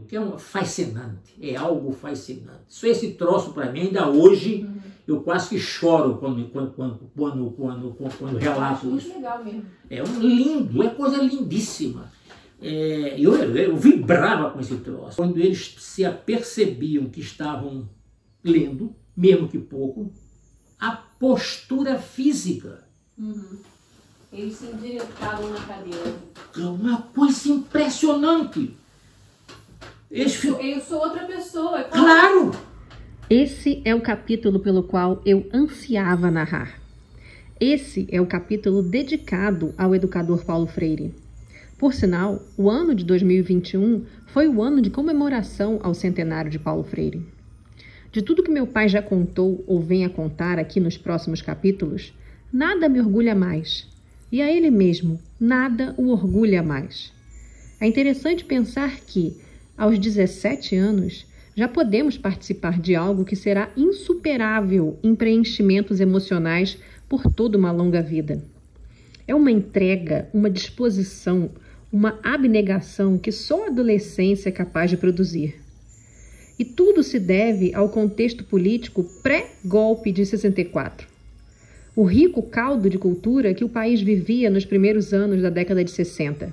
que é fascinante, é algo fascinante. Só esse troço para mim, ainda hoje, eu quase que choro quando relato isso. Legal mesmo. É lindo, é coisa lindíssima. Eu vibrava com esse troço. Quando eles se apercebiam que estavam lendo, mesmo que pouco, a postura física. Eles se endireitavam na cadeira. É uma coisa impressionante. Eu sou outra pessoa. Claro! Esse é o capítulo pelo qual eu ansiava narrar. Esse é o capítulo dedicado ao educador Paulo Freire. Por sinal, o ano de 2021 foi o ano de comemoração ao centenário de Paulo Freire. De tudo que meu pai já contou ou vem a contar aqui nos próximos capítulos, nada me orgulha mais. E a ele mesmo, nada o orgulha mais. É interessante pensar que, aos 17 anos, já podemos participar de algo que será insuperável em preenchimentos emocionais por toda uma longa vida. É uma entrega, uma disposição, uma abnegação que só a adolescência é capaz de produzir. E tudo se deve ao contexto político pré-golpe de 64. O rico caldo de cultura que o país vivia nos primeiros anos da década de 60.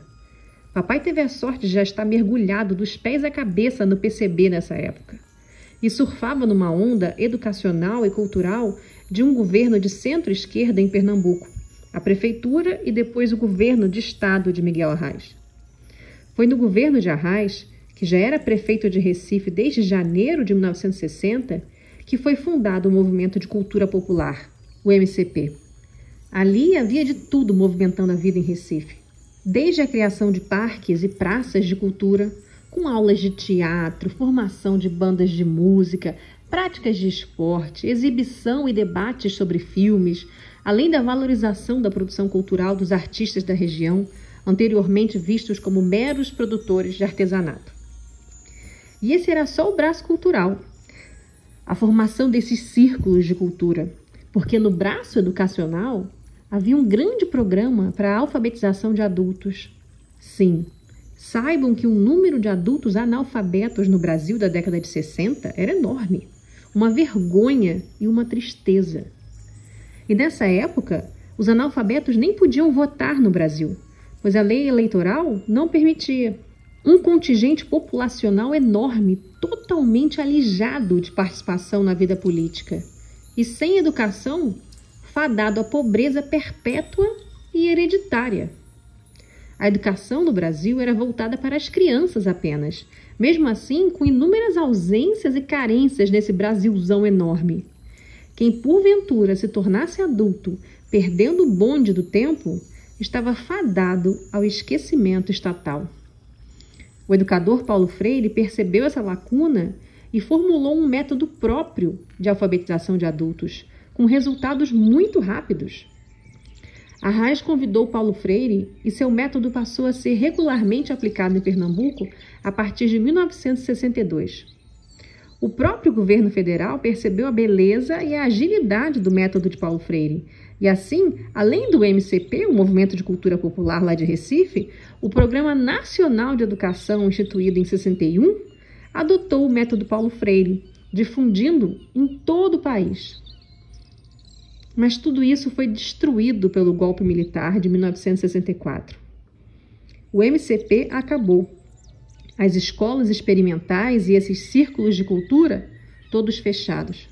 Papai teve a sorte de já estar mergulhado dos pés à cabeça no PCB nessa época. E surfava numa onda educacional e cultural de um governo de centro-esquerda em Pernambuco, a prefeitura e depois o governo de estado de Miguel Arraes. Foi no governo de Arraes, que já era prefeito de Recife desde janeiro de 1960, que foi fundado o Movimento de Cultura Popular, o MCP. Ali havia de tudo movimentando a vida em Recife. Desde a criação de parques e praças de cultura, com aulas de teatro, formação de bandas de música, práticas de esporte, exibição e debates sobre filmes, além da valorização da produção cultural dos artistas da região, anteriormente vistos como meros produtores de artesanato. E esse era só o braço cultural, a formação desses círculos de cultura, porque no braço educacional havia um grande programa para a alfabetização de adultos. Sim, saibam que o número de adultos analfabetos no Brasil da década de 60 era enorme. Uma vergonha e uma tristeza. E nessa época, os analfabetos nem podiam votar no Brasil, pois a lei eleitoral não permitia. Um contingente populacional enorme, totalmente alijado de participação na vida política. E sem educação, fadado à pobreza perpétua e hereditária. A educação no Brasil era voltada para as crianças apenas, mesmo assim com inúmeras ausências e carências nesse Brasilzão enorme. Quem porventura se tornasse adulto, perdendo o bonde do tempo, estava fadado ao esquecimento estatal. O educador Paulo Freire percebeu essa lacuna e formulou um método próprio de alfabetização de adultos, com resultados muito rápidos. Arraes convidou Paulo Freire e seu método passou a ser regularmente aplicado em Pernambuco a partir de 1962. O próprio governo federal percebeu a beleza e a agilidade do método de Paulo Freire. E assim, além do MCP, o Movimento de Cultura Popular lá de Recife, o Programa Nacional de Educação, instituído em 61, adotou o método Paulo Freire, difundindo em todo o país. Mas tudo isso foi destruído pelo golpe militar de 1964. O MCP acabou. As escolas experimentais e esses círculos de cultura, todos fechados.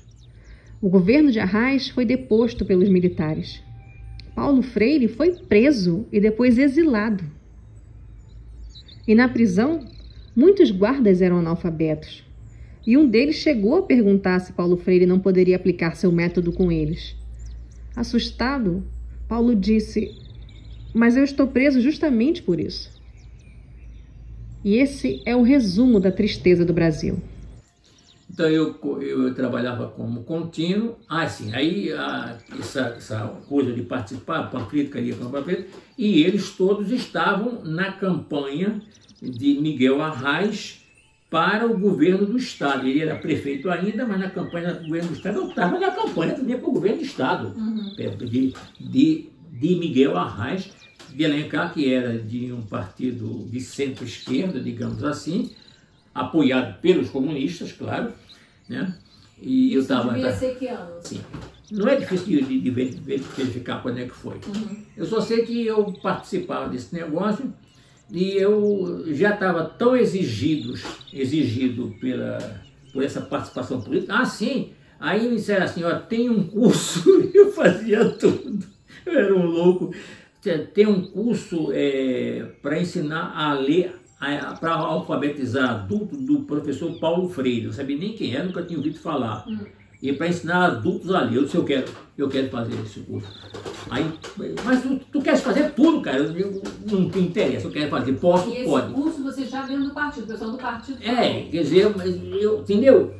O governo de Arraes foi deposto pelos militares. Paulo Freire foi preso e depois exilado. E na prisão, muitos guardas eram analfabetos. E um deles chegou a perguntar se Paulo Freire não poderia aplicar seu método com eles. Assustado, Paulo disse: "Mas eu estou preso justamente por isso." E esse é o resumo da tristeza do Brasil. Então eu trabalhava como contínuo, essa coisa de participar, panfleto, e eles todos estavam na campanha de Miguel Arraes para o governo do Estado. Ele era prefeito ainda, mas na campanha do governo do Estado, eu estava na campanha também para o governo do Estado, de Miguel Arraes de Alencar, que era de um partido de centro-esquerda, digamos assim, apoiado pelos comunistas, claro, né? E eu estava... devia ser que ano? Sim. Não é difícil de verificar quando é que foi. Eu só sei que eu participava desse negócio e eu já estava tão exigido por essa participação política. Ah, sim! Aí me disseram assim, ó, tem um curso, eu fazia tudo. Eu era um louco. Tem um curso para ensinar a ler, para alfabetizar adultos, do professor Paulo Freire. Eu não sabia nem quem era, nunca tinha ouvido falar. E para ensinar adultos a ler. Eu disse, eu quero fazer esse curso. Aí, mas tu queres fazer tudo, cara? Eu não te interessa, eu quero fazer. Posso, e pode. Esse curso você já vendo do partido, o pessoal do partido. Quer dizer, mas entendeu?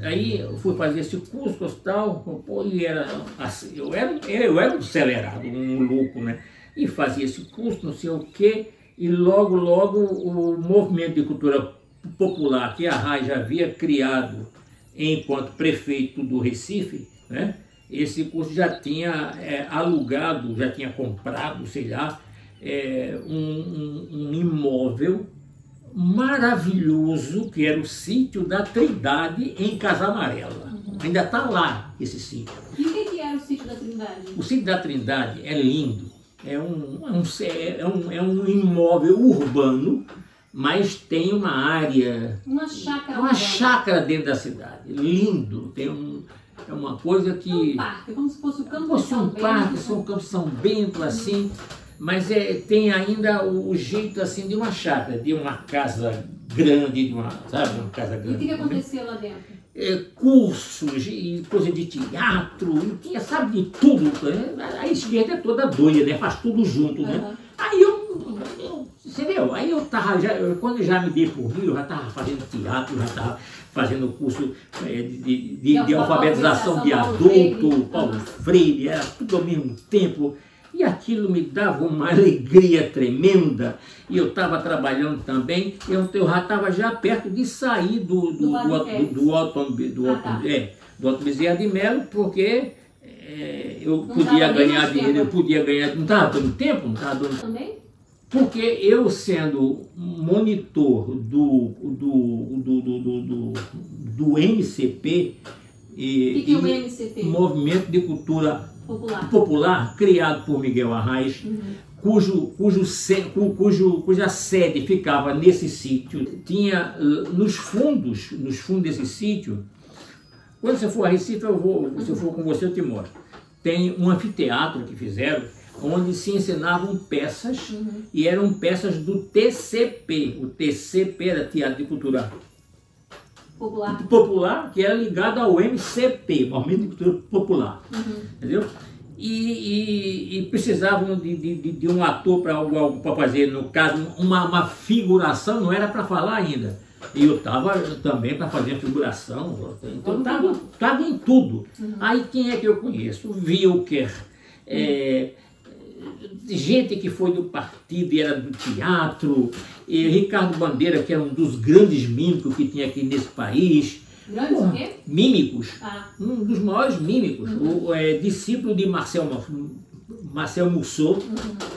Aí eu fui fazer esse curso e tal, pô, e era assim, eu era um acelerado, um louco, né? E fazia esse curso, não sei o quê, e logo o movimento de cultura popular que a RAI já havia criado enquanto prefeito do Recife, né? Esse curso já tinha alugado, já tinha comprado, sei lá, um imóvel maravilhoso, que era o sítio da Trindade, em Casa Amarela. Ainda está lá esse sítio. E o que era o sítio da Trindade? O sítio da Trindade é lindo, é um imóvel urbano, mas tem uma área... Uma chácara. Uma chácara dentro da cidade, lindo, tem é uma coisa que... É um parque, como se fosse o Campo de São Bento. Um Campo de São Bento, assim, mas tem ainda o jeito, assim, de uma chácara, de uma casa grande, sabe, uma casa grande. E o que acontecia lá dentro? Cursos, e coisa de teatro, e tinha, sabe, de tudo. A esquerda é toda doida, né, faz tudo junto, né. Aí entendeu? Aí quando eu já me dei por mim, eu já estava fazendo teatro, já estava fazendo curso de alfabetização de adulto, Paulo Freire, era tudo ao mesmo tempo. E aquilo me dava uma alegria tremenda. E eu estava trabalhando também, eu já estava perto de sair do Otto Bezerra de Mello, porque eu podia ganhar dinheiro, não estava dando tempo, não estava dando também? Porque eu, sendo monitor do MCP, que é o MCP? Movimento de Cultura Popular, criado por Miguel Arraes, cuja sede ficava nesse sítio, tinha nos fundos desse sítio. Quando você for a Recife, se eu for com você, eu te mostro. Tem um anfiteatro que fizeram, onde se ensinavam peças, e eram peças do TCP. O TCP era Teatro de Cultura Popular, que era ligado ao MCP, Movimento de Cultura Popular. Entendeu? E precisavam de um ator para fazer, no caso, uma figuração, não era para falar ainda. E eu estava também para fazer figuração, então estava em tudo. Aí quem é que eu conheço? Wilker, gente que foi do partido e era do teatro, e Ricardo Bandeira, que era um dos grandes mímicos que tinha aqui nesse país. Grandes o quê? Mímicos, um dos maiores mímicos, discípulo de Marcel Mousseau,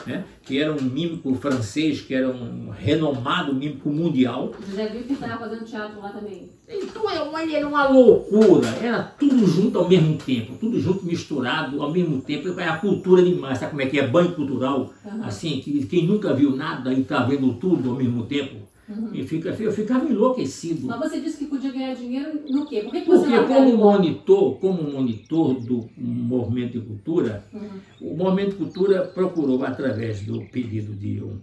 né, que era um mímico francês, que era um renomado mímico mundial. José Wilker estava fazendo teatro lá também. Então era uma loucura, era tudo junto ao mesmo tempo, tudo junto, misturado ao mesmo tempo. É a cultura demais, sabe como é que é? Banho cultural, assim, que quem nunca viu nada e está vendo tudo ao mesmo tempo. Eu ficava enlouquecido. Mas você disse que podia ganhar dinheiro no quê? Porque como monitor do Movimento de Cultura, o Movimento de Cultura procurou, através do pedido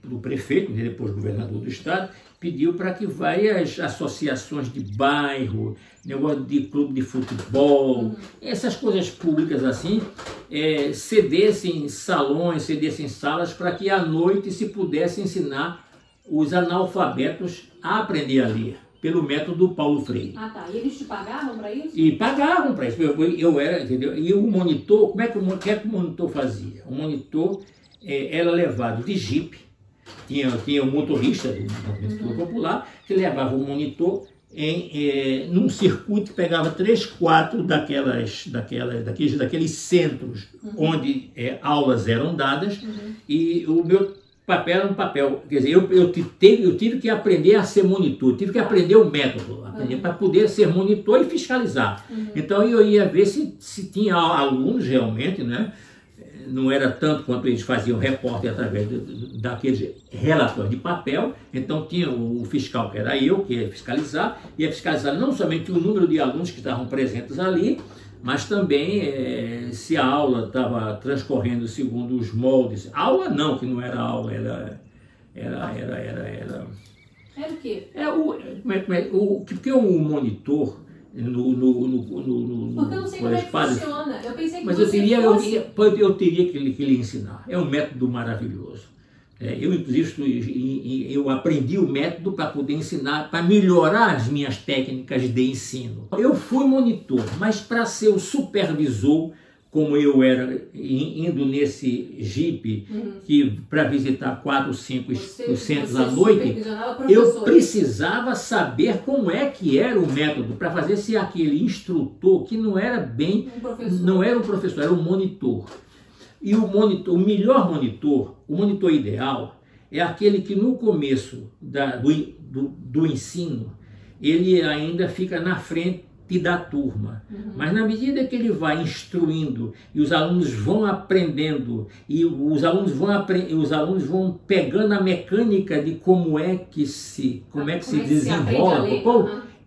do prefeito, depois governador do estado, pediu para que várias associações de bairro, negócio de clube de futebol, essas coisas públicas assim, cedessem salões, cedessem salas para que à noite se pudesse ensinar os analfabetos a aprender a ler, pelo método Paulo Freire. Ah, tá. E eles te pagavam para isso? E pagavam para isso. Eu era, entendeu? E o monitor, como é que o monitor fazia? O monitor era levado de jipe, tinha um motorista do Movimento Popular, que levava o monitor num circuito que pegava 3, 4 daqueles centros onde aulas eram dadas, e o meu Papel era um papel, quer dizer, eu tive que aprender a ser monitor, tive que aprender o método, para poder ser monitor e fiscalizar. Então eu ia ver se tinha alunos realmente, né? Não era tanto quanto eles faziam repórter através daqueles relatórios de papel. Então tinha o fiscal, que era eu, que ia fiscalizar não somente o número de alunos que estavam presentes ali, mas também se a aula estava transcorrendo segundo os moldes. Aula não, que não era aula, era o quê? Porque o monitor Porque eu não sei como é que funciona. Eu pensei que mas eu teria que lhe ensinar. É um método maravilhoso. Eu, inclusive, eu aprendi o método para poder ensinar, para melhorar as minhas técnicas de ensino. Eu fui monitor, mas para ser o supervisor, como eu era indo nesse Jeep, que para visitar 4 ou 5 centros à noite, eu precisava saber como é que era o método, para fazer se aquele instrutor, que não era bem, não era um professor, era um monitor. E o melhor monitor, o monitor ideal, é aquele que no começo do ensino, ele ainda fica na frente da turma. Mas na medida que ele vai instruindo e os alunos vão aprendendo e os alunos vão pegando a mecânica de como é que se desenrola,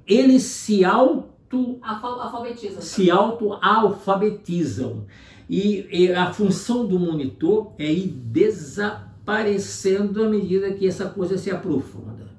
eles se auto-alfabetizam. E a função do monitor é ir desaparecendo à medida que essa coisa se aprofunda.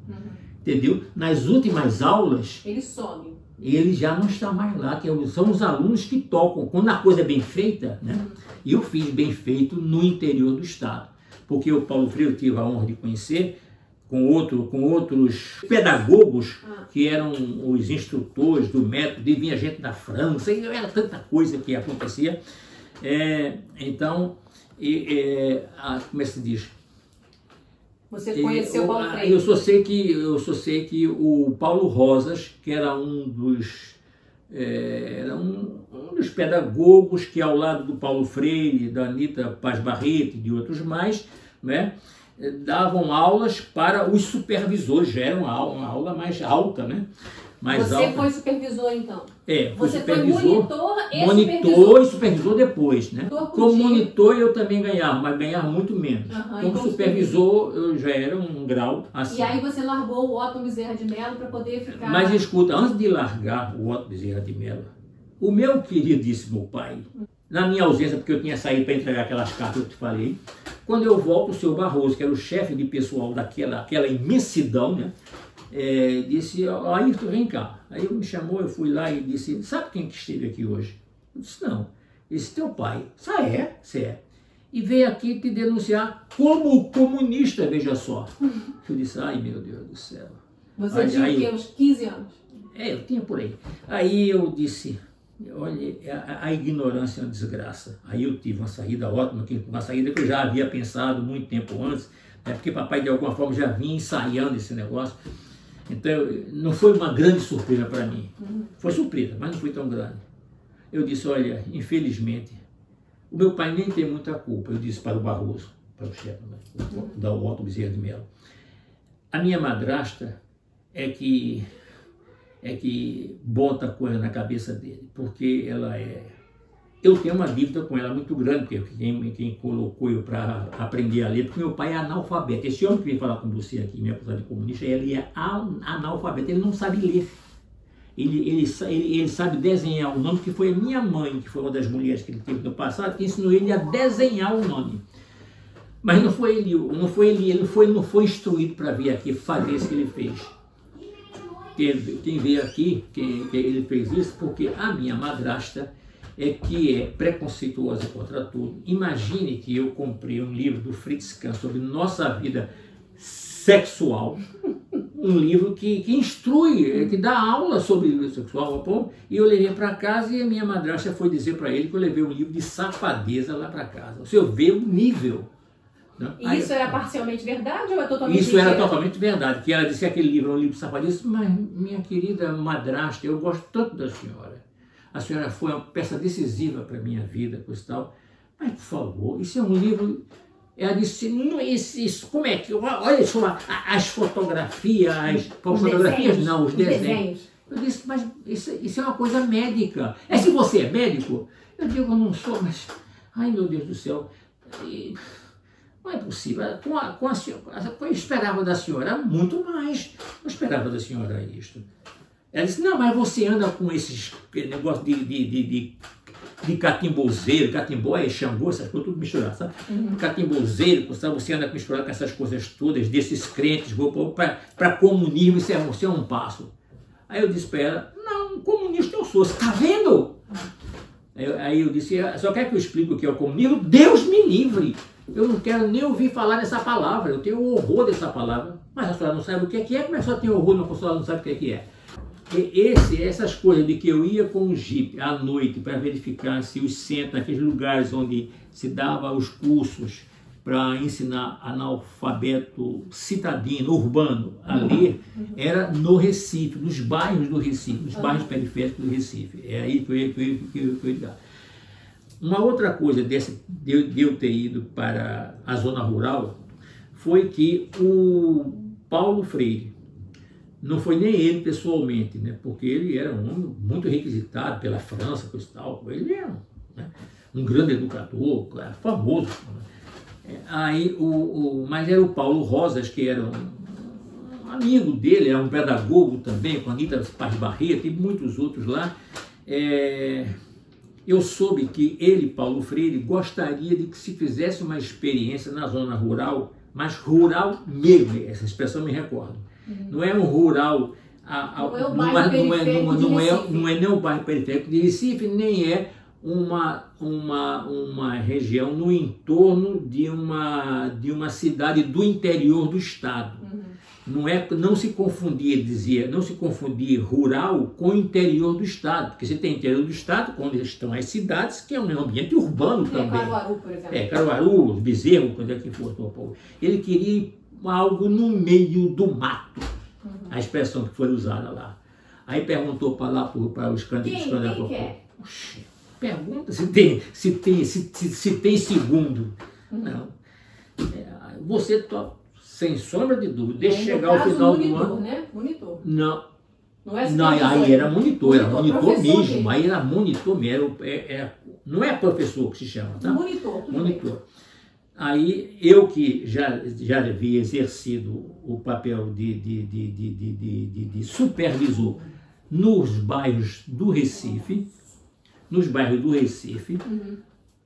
Entendeu? Nas últimas aulas, ele some. Ele já não está mais lá, são os alunos que tocam. Quando a coisa é bem feita, né? E eu fiz bem feito no interior do estado. Porque o Paulo Freire eu tive a honra de conhecer com outros pedagogos que eram os instrutores do método, e vinha gente da França, e era tanta coisa que acontecia. Como é que se diz? Você conheceu o Paulo Freire? Eu só sei que o Paulo Rosas, que era um dos pedagogos que, ao lado do Paulo Freire, da Anita Paz Barreto e de outros mais, né, davam aulas para os supervisores. Já era uma aula mais alta, né? Você foi supervisor, então? Você supervisor, foi monitor e supervisor depois, né? Como monitor eu também ganhava, mas ganhava muito menos. Como supervisor eu já era um grau assim. E aí você largou o Otton Bezerra de Mello para poder ficar... Mas escuta, antes de largar o Otton Bezerra de Mello, o meu queridíssimo pai, na minha ausência, porque eu tinha saído para entregar aquelas cartas que eu te falei, quando eu volto, o senhor Barroso, que era o chefe de pessoal daquela imensidão, né? Disse, Ayrton, vem cá. Aí ele me chamou, eu fui lá e disse, sabe quem que esteve aqui hoje? Eu disse, não. Esse teu pai. Você é. E veio aqui te denunciar como comunista, veja só. Eu disse, ai meu Deus do céu. Você tinha o quê? Uns 15 anos? Eu tinha por aí. Aí eu disse, olha, a ignorância é uma desgraça. Aí eu tive uma saída ótima, uma saída que eu já havia pensado muito tempo antes, né, porque papai de alguma forma já vinha ensaiando esse negócio. Então, não foi uma grande surpresa para mim. Foi surpresa, mas não foi tão grande. Eu disse, olha, infelizmente, o meu pai nem tem muita culpa. Eu disse para o Barroso, para o chefe, da Otton Bezerra de Mello. A minha madrasta é que bota a coisa na cabeça dele, porque ela é... Eu tenho uma dívida com ela muito grande, porque quem colocou eu para aprender a ler, porque meu pai é analfabeto. Esse homem que veio falar com você aqui, me acusar de comunista, ele é analfabeto, ele não sabe ler. Ele sabe desenhar o nome, que foi a minha mãe, que foi uma das mulheres que ele teve no passado, que ensinou ele a desenhar o nome. Mas não foi ele não foi instruído para vir aqui fazer isso que ele fez. Quem veio aqui, que ele fez isso, porque a minha madrasta que é preconceituosa contra tudo. Imagine que eu comprei um livro do Fritz Kahn sobre nossa vida sexual, um livro que instrui, que dá aula sobre vida sexual, e eu levei para casa e a minha madrasta foi dizer para ele que eu levei um livro de safadeza lá para casa. Você vê o nível. E isso era parcialmente verdade ou é totalmente Isso mentira? Era totalmente verdade, que ela disse que aquele livro é um livro de safadeza, mas minha querida madrasta, eu gosto tanto da senhora. A senhora foi uma peça decisiva para a minha vida, coisa e tal. Mas, por favor, isso é um livro Ela disse, não, isso, como é que... Olha só, as fotografias... Os desenhos. Eu disse, mas isso é uma coisa médica. Se você é médico? Eu digo, eu não sou, mas... Ai, meu Deus do céu. Não é possível. Com a senhora, eu esperava da senhora muito mais. Eu esperava da senhora isto. Ela disse, não, mas você anda com esses negócios de catimbozeiro, catimbó é Xangô, essas coisas tudo misturadas, sabe? Catimbozeiro, você anda misturado com essas coisas todas, desses crentes, para comunismo, isso é um passo. Aí eu disse para ela, não, comunista eu sou, você está vendo? Aí eu disse, só quer que eu explique o que é o comunismo? Deus me livre! Eu não quero nem ouvir falar dessa palavra, eu tenho horror dessa palavra. Mas a senhora não sabe o que é, como é que a senhora tem horror, a senhora não sabe o que é? Essas coisas de que eu ia com o Jeep à noite para verificar se os centros, aqueles lugares onde se dava os cursos para ensinar analfabeto citadino, urbano, a ler, era no Recife, nos bairros do Recife, nos bairros periféricos do Recife. É aí que eu ia. Uma outra coisa de eu ter ido para a zona rural foi que o Paulo Freire, não foi nem ele pessoalmente, né, porque ele era um homem muito requisitado pela França, coisa e tal. Ele era um grande educador, famoso. Aí, mas era o Paulo Rosas, que era um amigo dele, era um pedagogo também, com a Anitta Paz Barreto e muitos outros lá. Eu soube que ele, Paulo Freire, gostaria de que se fizesse uma experiência na zona rural, mas rural mesmo, essa expressão me recordo. Não é um rural, não é nem o bairro periférico de Recife, nem é uma região no entorno de uma cidade do interior do estado. Não se confundir rural com o interior do estado, porque você tem interior do estado, onde estão as cidades, que é um ambiente urbano também. Caruaru, por exemplo. Caruaru, Bezerro, quando é que for. Ele queria algo no meio do mato, a expressão que foi usada lá. Aí perguntou para os candidatos. Quem que é? Pergunta se tem segundo. Não. Você sem sombra de dúvida, deixa chegar ao final do ano. Né? Monitor. Não. Não, aí era monitor mesmo. Aí era monitor mesmo. Não é professor que se chama, tá? Monitor. Aí eu que já havia exercido o papel de supervisor nos bairros do Recife,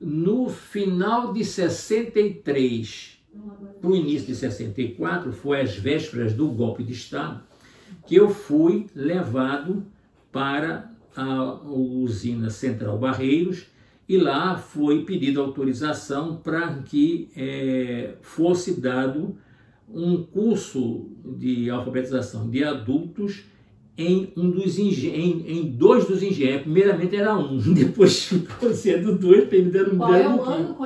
no final de 63, para o início de 64, foi às vésperas do golpe de Estado, que eu fui levado para a usina Central Barreiros, e lá foi pedida autorização para que fosse dado um curso de alfabetização de adultos em dois dos engenhos. Primeiramente era um, depois ficou sendo dois, permitindo Qual é o ano?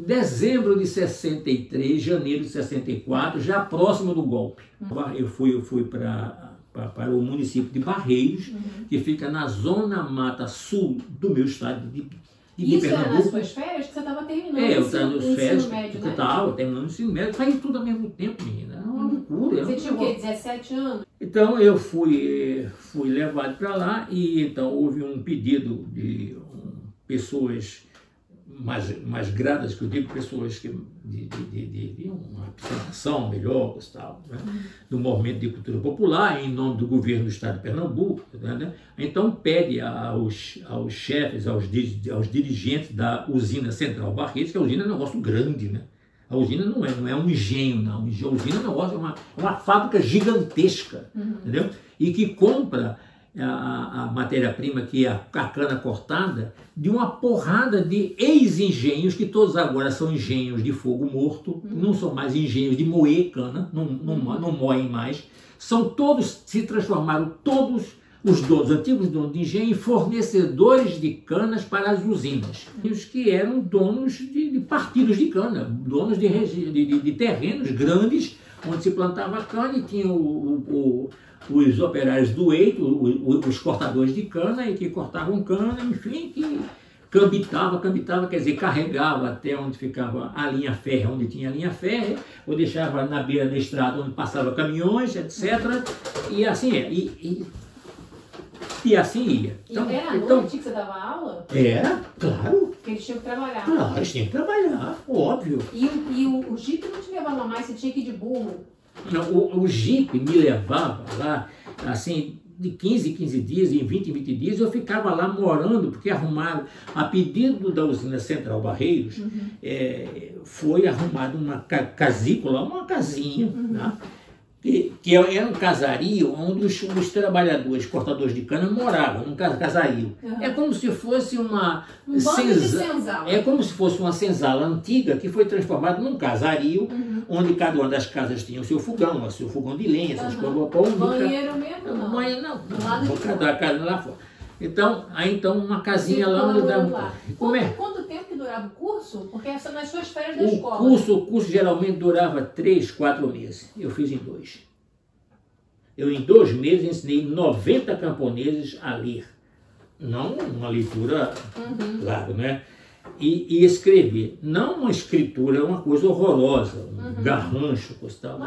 Dezembro de 63, janeiro de 64, já próximo do golpe. Eu fui para o município de Barreiros, que fica na zona mata sul do meu estado de Isso Pernambuco. era nas suas férias, que você estava terminando Eu estava nos férias, médio, eu estava terminando o ensino médio, fazia tudo ao mesmo tempo, menina, era uma loucura. Você tinha o quê, 17 anos? Então eu fui levado para lá, e então houve um pedido de pessoas mais gradas, que eu digo, pessoas de uma observação melhor, tal, né? Do movimento de cultura popular, em nome do governo do estado de Pernambuco, né? Então pede aos chefes, aos dirigentes da usina Central Barreiros, que a usina é um negócio grande, né? A usina não é um engenho, não. A usina é um negócio, é uma fábrica gigantesca, entendeu? E que compra a matéria-prima, que é a cana cortada, de uma porrada de ex-engenhos, que todos agora são engenhos de fogo morto, não são mais engenhos de moer cana, não moem mais, se transformaram todos os antigos donos de engenho em fornecedores de canas para as usinas, os que eram donos de partidos de cana, donos de terrenos grandes, onde se plantava cana, e tinha os operários do eito, os cortadores de cana, e que cortavam cana, enfim, que cambitava, quer dizer, carregava até onde ficava a linha férrea, onde tinha a linha férrea, ou deixava na beira da estrada onde passavam caminhões, etc. E assim é. E assim ia. Então, era à noite que você dava aula? Era, claro. Porque eles tinham que trabalhar. Claro, eles tinham que trabalhar, óbvio. E o Jeep não te levava mais, você tinha que ir de burro? Não, o Jeep me levava lá, assim, de 15 em 15 dias, em 20 em 20 dias, eu ficava lá morando, porque arrumaram, a pedido da usina Central Barreiros, foi arrumada uma casícula, uma casinha, né? Que era um casario onde os trabalhadores, cortadores de cana, moravam, um casario. É como se fosse uma senzala. É como se fosse uma senzala antiga que foi transformada num casario, onde cada uma das casas tinha o seu fogão de lenha, essas coisas. Banheiro mesmo, não? Banheiro não. Do lado de fora. Da casa lá fora. Então, uma casinha lá onde dava. Quanto tempo que durava o curso? Porque essa nas suas férias da escola. O curso geralmente durava 3, 4 meses. Eu fiz em 2. Eu em 2 meses ensinei 90 camponeses a ler. Não uma leitura, claro, né? E escrever. Não uma escritura, uma coisa horrorosa, um garrancho, coisa tal.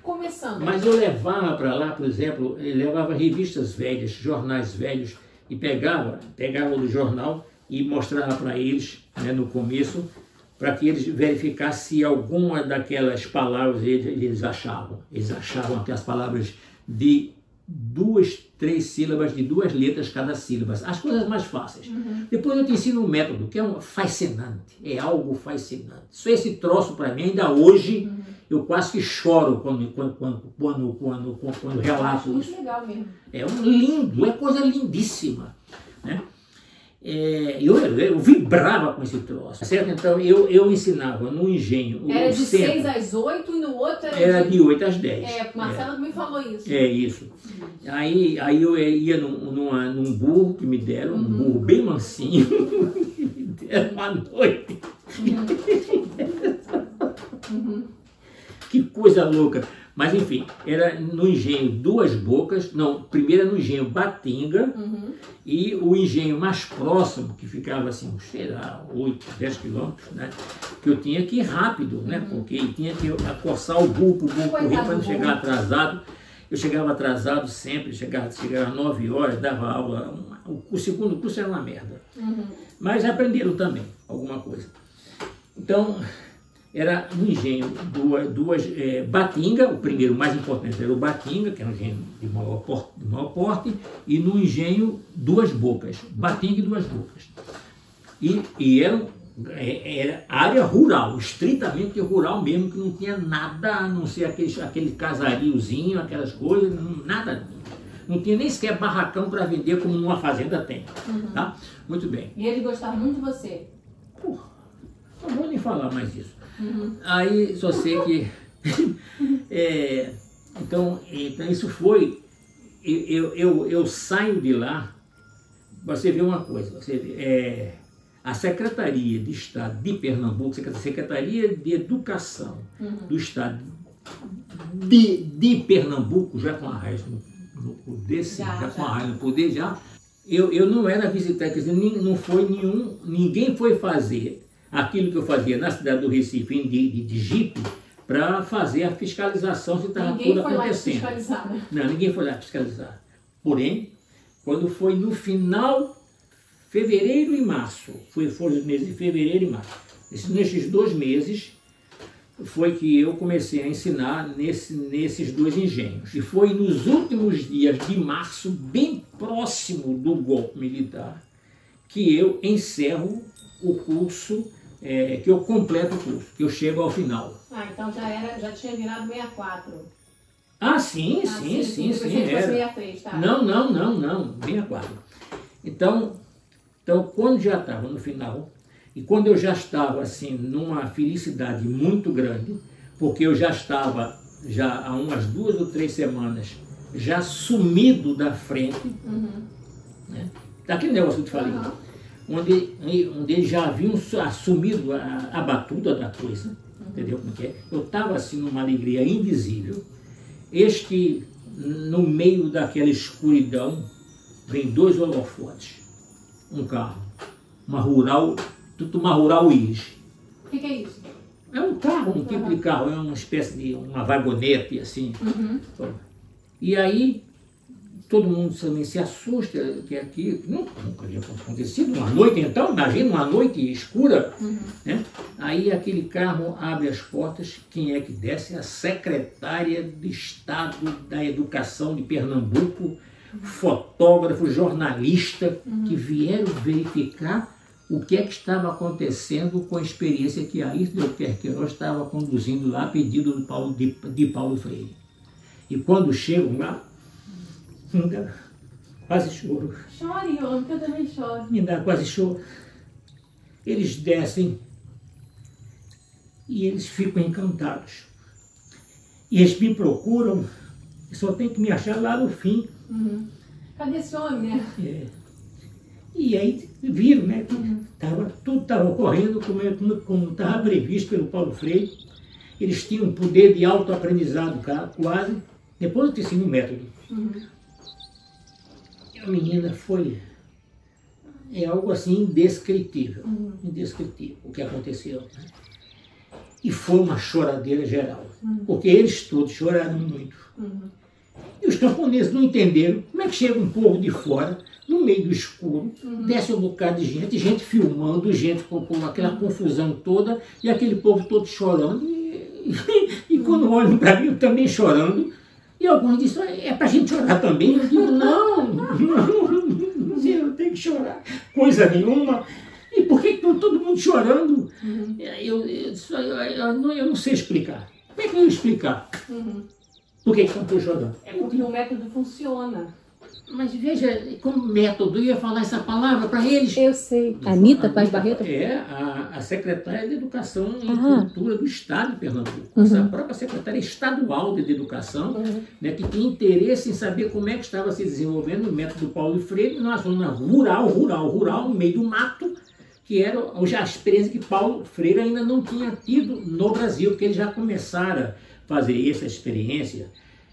Começando. Mas eu levava para lá, por exemplo, levava revistas velhas, jornais velhos, e pegava do jornal e mostrava para eles, né, no começo, para que eles verificassem se alguma daquelas palavras eles achavam. Eles achavam aquelas palavras de 2, 3 sílabas, de 2 letras cada sílaba. As coisas mais fáceis. Depois eu te ensino um método que é fascinante, é algo fascinante. Só esse troço para mim, ainda hoje, eu quase que choro quando relato isso. Muito legal mesmo. É lindo, é coisa lindíssima, né? Eu vibrava com esse troço, certo? Então eu ensinava no engenho. Era de 6 às 8 e no outro era de 8 às 10. Marcelo me falou isso. É isso. Aí eu ia num burro que me deram, um burro bem mansinho, me deram à noite. Que coisa louca. Mas enfim, era no engenho Duas Bocas, não, primeiro era no engenho Batinga, e o engenho mais próximo, que ficava assim, sei lá, 8, 10 quilômetros, né? Que eu tinha que ir rápido, né? Porque tinha que acossar o burro correr para não chegar atrasado. Eu chegava atrasado sempre, chegava às 9 horas, dava aula. O segundo curso era uma merda. Mas aprenderam também alguma coisa. Então, era no engenho Batinga, o primeiro mais importante era o Batinga, que era um engenho de maior porte, e no engenho Duas Bocas, Batinga e Duas Bocas. E era área rural, estritamente rural mesmo, que não tinha nada a não ser aquele casariozinho, aquelas coisas, nada. Não tinha nem sequer barracão para vender como numa fazenda tem. Tá? Muito bem. E ele gostava muito de você? Porra, não vou nem falar mais disso. Aí só sei que então isso foi, eu saio de lá, você vê uma coisa, a Secretaria de Estado de Pernambuco, Secretaria de Educação do Estado de Pernambuco, já com a raiz no poder, já com a raiz no poder, já, eu não era visitante, quer dizer, ninguém foi fazer aquilo que eu fazia na cidade do Recife de Jeep para fazer a fiscalização se estava tudo acontecendo. Ninguém foi lá fiscalizar, né? Não, ninguém foi lá fiscalizar. Porém, quando foi no final, fevereiro e março, foram os meses de fevereiro e março, nesses 2 meses foi que eu comecei a ensinar nesses 2 engenhos. E foi nos últimos dias de março, bem próximo do golpe militar, que eu encerro o curso, que eu completo o curso, que eu chego ao final. Então já tinha virado 64. Sim, era. 63, tá? Não, 64. Então quando já estava no final, e quando eu já estava assim, numa felicidade muito grande, porque eu já estava, há umas 2 ou 3 semanas, já sumido da frente, né? Daquele negócio que eu te falei, onde eles já haviam assumido a batuta da coisa, entendeu como é? Eu estava assim numa alegria indizível. Eis que no meio daquela escuridão vem 2 holofotes, um carro, uma Rural Willys. O que é isso? É um carro, um tipo de carro, é uma espécie de uma vagonete, assim. E aí, todo mundo também se assusta, que aqui nunca havia acontecido, uma noite então, imagina uma noite escura, né? Aí aquele carro abre as portas, quem é que desce? A secretária de Estado da Educação de Pernambuco, fotógrafo, jornalista, que vieram verificar o que é que estava acontecendo com a experiência que a Ayrton Queiroz estava conduzindo lá, a pedido de Paulo Freire. E quando chegam lá, quase choro. Chore, homem, que eu também choro. Me dá quase choro. Eles descem e eles ficam encantados. E eles me procuram, só tem que me achar lá no fim. Cadê esse homem, né? E aí viram, né? Tudo estava ocorrendo como estava previsto pelo Paulo Freire. Eles tinham um poder de autoaprendizado quase, depois do ensino método. A menina é algo assim indescritível, indescritível o que aconteceu. Né? E foi uma choradeira geral, porque eles todos choraram muito. E os camponeses não entenderam como é que chega um povo de fora, no meio do escuro, desce um bocado de gente filmando, gente com aquela confusão toda, e aquele povo todo chorando, e quando olham para mim, eu também chorando, e alguns disseram, é para a gente chorar também? Eu digo, não, não tem que chorar, coisa nenhuma. E por que estão todo mundo chorando? Eu não sei explicar. Como é que eu ia explicar? Por que estão todos chorando? É porque o método funciona. Mas veja, como método, eu ia falar essa palavra para eles. Eu sei. Anitta Paz Barreto? É, a secretária de Educação e Cultura do Estado de Pernambuco. Essa própria secretária estadual de Educação, né, que tinha interesse em saber como é que estava se desenvolvendo o método Paulo Freire numa zona rural, no meio do mato, que era a experiência que Paulo Freire ainda não tinha tido no Brasil, porque eles já começaram a fazer essa experiência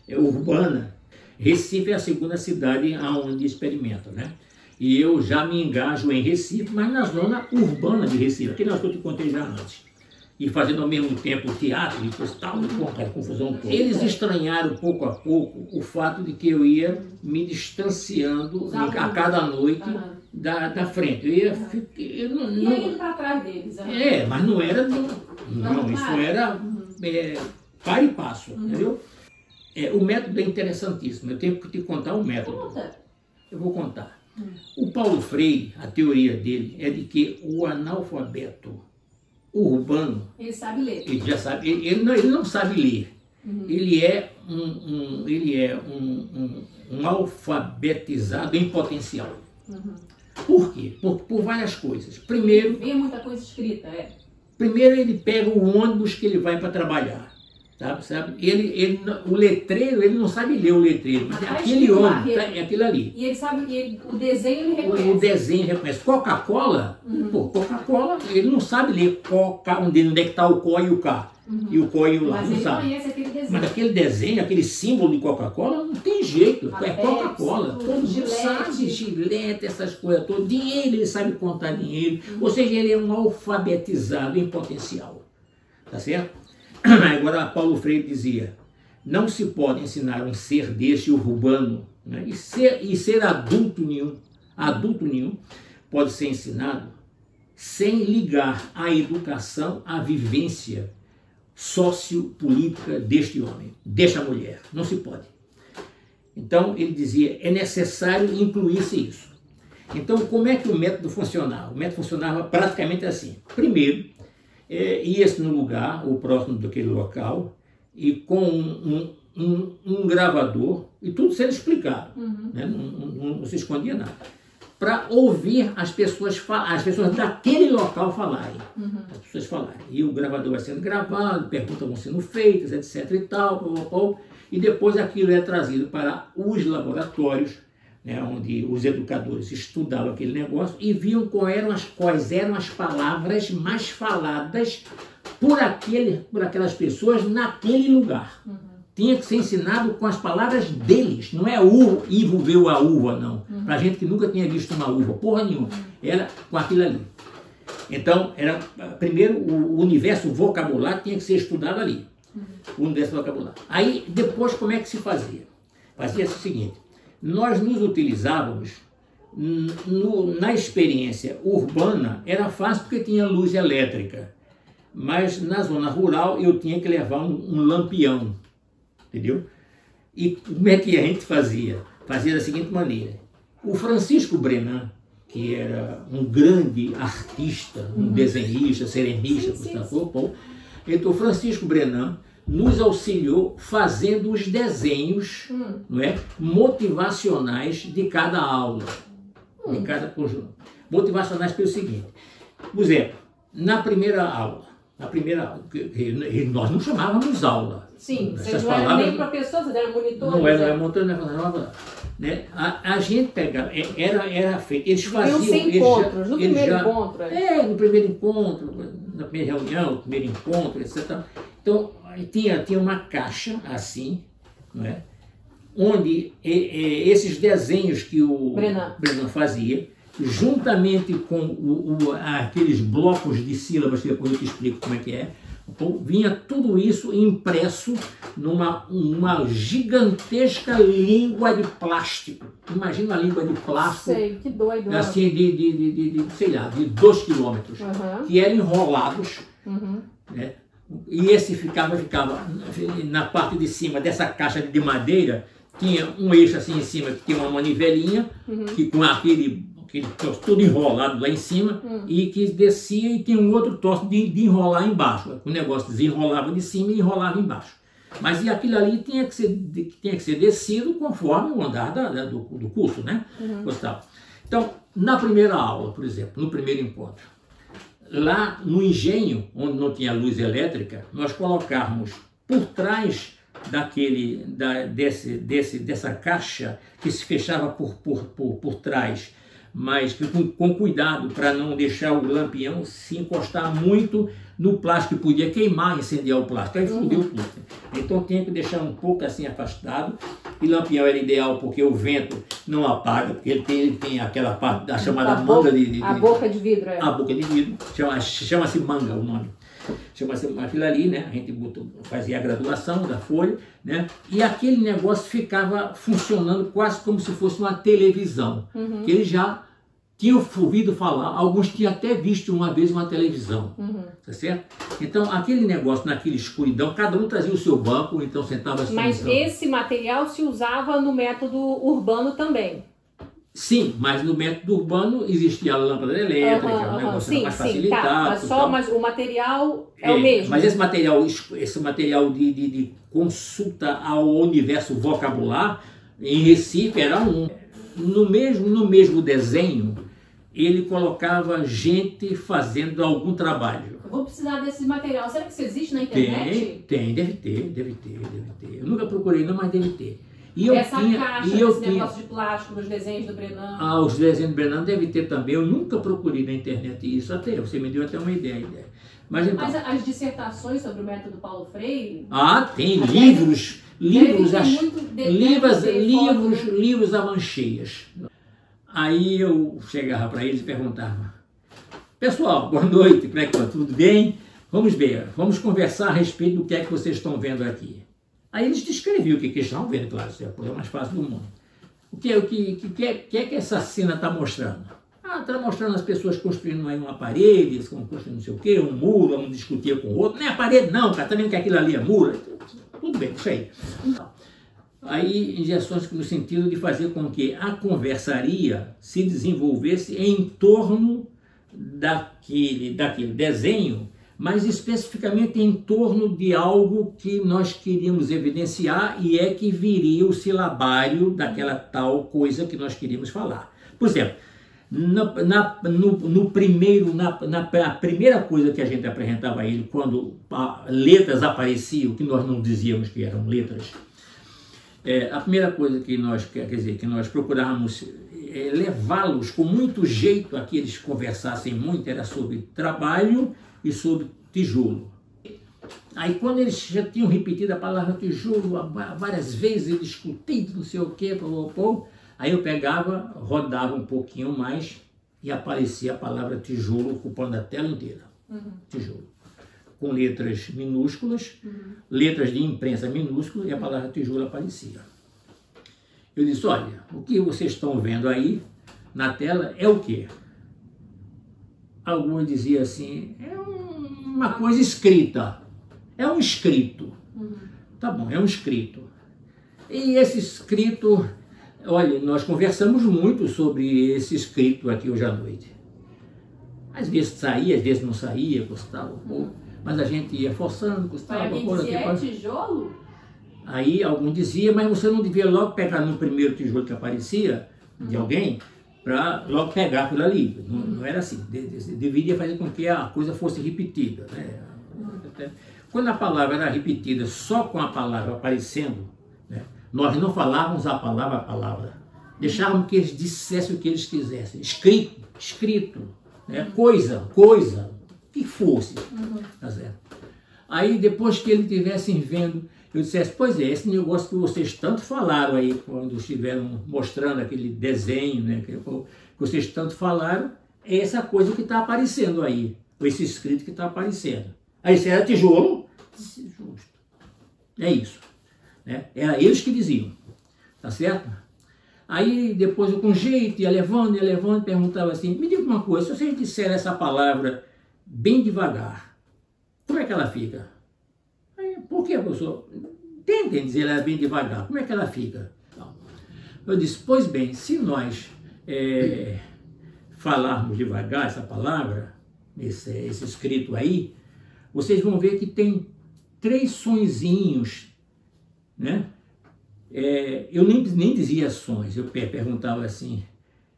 urbana. Recife é a segunda cidade onde experimenta, né? E eu já me engajo em Recife, mas na zona urbana de Recife, aquele que eu te contei já antes. E fazendo ao mesmo tempo teatro e tal, a confusão toda. Eles estranharam pouco a pouco o fato de que eu ia me distanciando a cada noite da frente. Eu não ia indo para trás deles. Né? Mas não era... Não, isso era par e passo, entendeu? O método é interessantíssimo, eu tenho que te contar o método. Conta. Eu vou contar. O Paulo Freire, a teoria dele é de que o analfabeto urbano... Ele sabe ler. Ele já sabe, ele não sabe ler. Ele é um alfabetizado em potencial. Por quê? Por várias coisas. Primeiro... Vê muita coisa escrita, Primeiro ele pega o ônibus que ele vai para trabalhar. Sabe? O letreiro, ele não sabe ler o letreiro, mas aquele ônibus, é aquilo ali. E ele sabe, o desenho ele reconhece. O desenho reconhece. Coca-Cola, Coca-Cola, ele não sabe ler onde é que está o có e o K. E o có e o lá, mas não ele sabe. Conhece aquele desenho. Mas aquele desenho, aquele símbolo de Coca-Cola, não tem jeito. É Coca-Cola. Todo mundo sabe, Gillette, essas coisas todas. Dinheiro, ele sabe contar dinheiro. Ou seja, ele é um alfabetizado em potencial. Tá certo? Agora, Paulo Freire dizia, não se pode ensinar um ser deste urbano, né? e ser adulto nenhum pode ser ensinado sem ligar a educação à vivência sociopolítica deste homem, desta mulher. Não se pode. Então, ele dizia, é necessário incluir-se isso. Então, como é que o método funcionava? O método funcionava praticamente assim. Primeiro, ia-se no lugar, ou próximo daquele local, e com um gravador, e tudo sendo explicado, né? Não se escondia nada, para ouvir as pessoas daquele local falarem, as pessoas falarem. E o gravador vai sendo gravado, perguntas vão sendo feitas, etc. e tal, e depois aquilo é trazido para os laboratórios, né, onde os educadores estudavam aquele negócio e viam quais eram as palavras mais faladas por aquelas pessoas naquele lugar. tinha que ser ensinado com as palavras deles. Não é o Ivo viu a uva, não. Pra gente que nunca tinha visto uma uva, porra nenhuma. Era com aquilo ali. Então, era primeiro o universo vocabulário tinha que ser estudado ali. O universo vocabulário. Aí, depois, como é que se fazia? Fazia-se o seguinte, nós nos utilizávamos na experiência urbana, era fácil porque tinha luz elétrica. Mas na zona rural eu tinha que levar um lampião, entendeu? E como é que a gente fazia? Fazia da seguinte maneira. O Francisco Brenan, que era um grande artista, um desenhista, ceramista, então o Francisco Brenan nos auxiliou fazendo os desenhos não é, motivacionais de cada aula, de cada conjunto. Motivacionais pelo seguinte, por exemplo, na primeira aula, nós não chamávamos aula. Sim, você não era nem professor, você era monitor. Não era monitor, né? A gente pegava, era feito, eles faziam... encontros, no primeiro encontro. No primeiro encontro, na primeira reunião, no primeiro encontro, etc. Então, tinha uma caixa assim, não é? Onde esses desenhos que o Brenan fazia, juntamente com aqueles blocos de sílabas, que depois eu te explico como é que é, vinha tudo isso impresso numa gigantesca língua de plástico. Imagina uma língua de plástico. Sei, que doido. Assim, sei lá, de 2 quilômetros, que eram enrolados, né? E esse ficava na parte de cima dessa caixa de madeira, tinha um eixo assim em cima, que tinha uma manivelinha, que com aquele tudo enrolado lá em cima, e que descia e tinha um outro troço de enrolar embaixo. O negócio desenrolava de cima e enrolava embaixo. Mas e aquilo ali tinha que ser descido conforme o andar do curso, né? Então, na primeira aula, por exemplo, no primeiro encontro, lá no engenho, onde não tinha luz elétrica, nós colocávamos por trás dessa caixa que se fechava por trás, mas com cuidado para não deixar o lampião se encostar muito no plástico, que podia queimar, incendiar o plástico, aí fudeu tudo. Então tinha que deixar um pouco assim afastado, e o lampião era ideal porque o vento não apaga, porque ele tem aquela parte da chamada manga a boca de vidro. A boca de vidro, chama-se manga o nome. Chama-se aquilo ali, né? A gente fazia a graduação da folha, né? E aquele negócio ficava funcionando quase como se fosse uma televisão. Que eles já tinham ouvido falar, alguns tinham até visto uma vez uma televisão, tá certo? Então, aquele negócio naquela escuridão, cada um trazia o seu banco, então sentava-se. Mas esse material se usava no método urbano também? Sim, mas no método urbano existia a lâmpada elétrica, um negócio mais facilitado. Tá, mas o material é o mesmo. Mas esse material de consulta ao universo vocabular, em Recife, era um. No mesmo desenho, ele colocava gente fazendo algum trabalho. Eu vou precisar desse material. Será que isso existe na internet? Tem, deve ter. Eu nunca procurei, não, mas deve ter. Esse negócio de plástico dos desenhos do Brenan. Os desenhos do Brenan deve ter também. Eu nunca procurei na internet isso até. Você me deu até uma ideia. Mas as dissertações sobre o método Paulo Freire? Tem livros a mancheias. Aí eu chegava para eles e perguntava: pessoal, boa noite, como é que está? Tudo bem? Vamos ver, vamos conversar a respeito do que é que vocês estão vendo aqui. Aí eles descreviam o que eles estavam vendo, claro, isso é a coisa mais fácil do mundo. O que é que essa cena está mostrando? Está mostrando as pessoas construindo aí uma parede, construindo não sei o quê, um muro, um discutia com o outro. Não é a parede não, cara, tá vendo que aquilo ali é muro? Tudo bem, isso aí. Aí, injeções no sentido de fazer com que a conversaria se desenvolvesse em torno daquele desenho, mas especificamente em torno de algo que nós queríamos evidenciar, e é que viria o silabário daquela tal coisa que nós queríamos falar. Por exemplo, a primeira coisa que a gente apresentava a ele, quando letras apareciam, que nós não dizíamos que eram letras, a primeira coisa que nós procurávamos levá-los com muito jeito a que eles conversassem muito, era sobre trabalho e sobre tijolo. Aí quando eles já tinham repetido a palavra tijolo várias vezes, eles discutindo, não sei o quê, aí eu pegava, rodava um pouquinho mais e aparecia a palavra tijolo ocupando a tela inteira. Tijolo. Com letras minúsculas, letras de imprensa minúsculas, e a palavra tijolo aparecia. Eu disse, olha, o que vocês estão vendo aí na tela é o quê? Alguns diziam assim, é uma coisa escrita. É um escrito. Tá bom, é um escrito. E esse escrito, olha, nós conversamos muito sobre esse escrito aqui hoje à noite. Às vezes saía, às vezes não saía, Gustavo, mas a gente ia forçando, Gustavo. Alguém dizia, é tijolo? Aí algum dizia, mas você não devia logo pegar no primeiro tijolo que aparecia de alguém, para logo pegar aquilo ali. Não era assim. Deveria fazer com que a coisa fosse repetida, né? Quando a palavra era repetida só com a palavra aparecendo, né, nós não falávamos a palavra. Deixávamos que eles dissessem o que eles quisessem. Escrito, né, coisa, o que fosse. Tá certo? Aí depois que eles estivessem vendo, eu dissesse, pois é, esse negócio que vocês tanto falaram aí, quando estiveram mostrando aquele desenho, né, que vocês tanto falaram, é essa coisa que está aparecendo aí, esse escrito que está aparecendo. Aí se era tijolo, justo. É isso. Né? Era eles que diziam. Tá certo? Aí depois eu com jeito ia levando, perguntava assim, me diga uma coisa, se vocês disserem essa palavra bem devagar, como é que ela fica? Aí, por que, professor? Tentem dizer ela bem devagar, como é que ela fica? Então, eu disse, pois bem, se nós falarmos devagar essa palavra, esse escrito aí, vocês vão ver que tem 3 sonzinhos, né? Eu nem dizia sons, eu perguntava assim,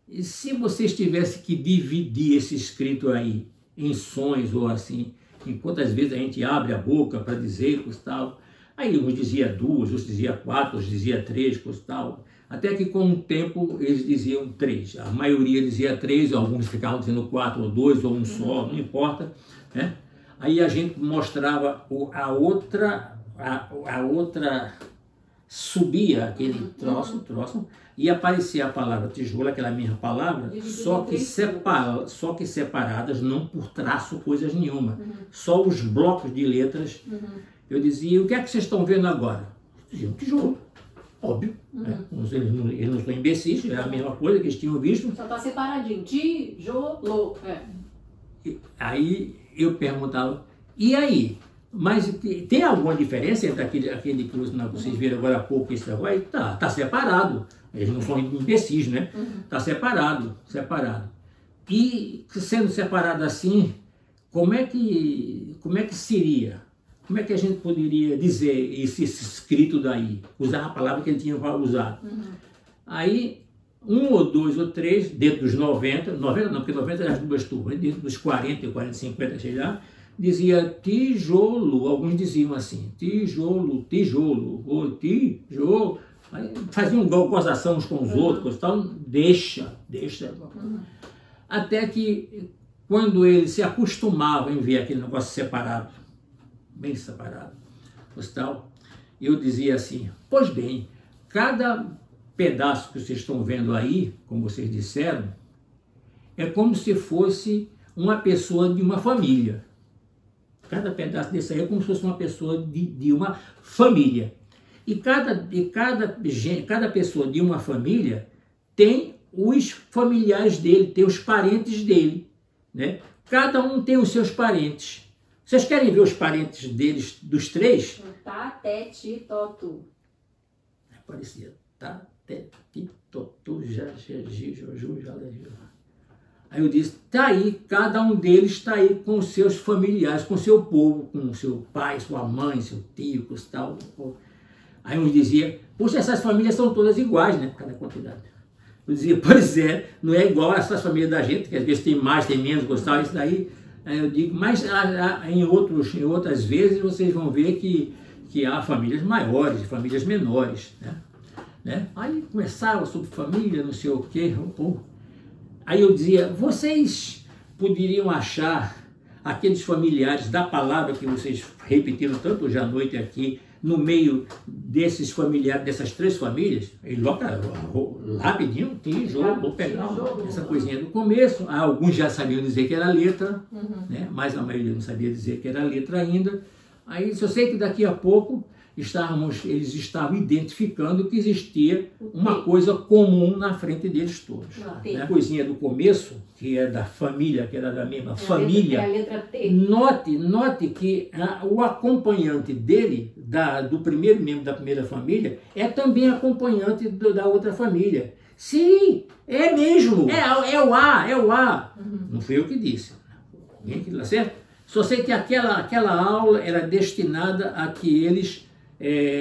e se vocês tivessem que dividir esse escrito aí em sons ou assim, enquanto às vezes a gente abre a boca para dizer, tal, aí uns dizia 2, outros dizia 4, outros dizia 3, tal, até que com o tempo eles diziam 3, a maioria dizia 3, alguns ficavam dizendo 4 ou 2 ou um só, não importa, né? Aí a gente mostrava a outra subia aquele troço, e aparecia a palavra tijolo, aquela mesma palavra, só que separadas, não por traço, coisas nenhuma. Só os blocos de letras. Eu dizia, o que é que vocês estão vendo agora? Diziam, tijolo. Óbvio. Né? Eles não são imbecis, é a mesma coisa que eles tinham visto. Só está separadinho, tijolo. Aí eu perguntava, e aí? Mas tem alguma diferença entre aquele que vocês viram agora há pouco e esse agora? Tá separado. Eles não são imbecis, né? Tá separado. E sendo separado assim, como é que seria? Como é que a gente poderia dizer esse escrito daí? Usar a palavra que ele tinha usado. Aí, 1 ou 2 ou 3, dentro dos 90 não, porque 90 eram as 2 turmas, dentro dos 40, 50, sei lá, dizia tijolo, alguns diziam assim, tijolo, ou tijolo, aí faziam gozação uns com os outros, tal, deixa. Até que, quando eles se acostumavam em ver aquele negócio separado, bem separado, tal, eu dizia assim, pois bem, cada pedaço que vocês estão vendo aí, como vocês disseram, é como se fosse uma pessoa de uma família. Cada pedaço desse aí é como se fosse uma pessoa de uma família. E cada pessoa de uma família tem os familiares dele, tem os parentes dele, né? Cada um tem os seus parentes. Vocês querem ver os parentes deles, dos 3? Tá, tete, totu. Parecia. Tá, tete, totu, já, ju, já. Aí eu disse, tá aí, cada um deles está aí com os seus familiares, com o seu povo, com o seu pai, sua mãe, seu tio, tal. Aí uns diziam, poxa, essas famílias são todas iguais, né? Cada quantidade. Eu dizia, pois é, não é igual essas famílias da gente, que às vezes tem mais, tem menos, tal, isso daí. Aí eu digo, mas em outras vezes vocês vão ver que há famílias maiores, famílias menores, né? Aí conversava sobre família, não sei o quê, Aí eu dizia, vocês poderiam achar aqueles familiares da palavra que vocês repetiram tanto hoje à noite aqui, no meio desses familiares, dessas 3 famílias, ele rapidinho, tijolo, vou pegar essa coisinha do começo. Alguns já sabiam dizer que era letra, né? Mas a maioria não sabia dizer que era letra ainda. Aí eu sei que daqui a pouco eles estavam identificando que existia uma coisa comum na frente deles todos. A coisinha do começo, que é da família, que era da mesma família, a letra T. Note que o acompanhante dele, do primeiro membro da primeira família, é também acompanhante da outra família. Sim, é mesmo, é o A. Não fui eu que disse. Ninguém que dá certo? Só sei que aquela aula era destinada a que eles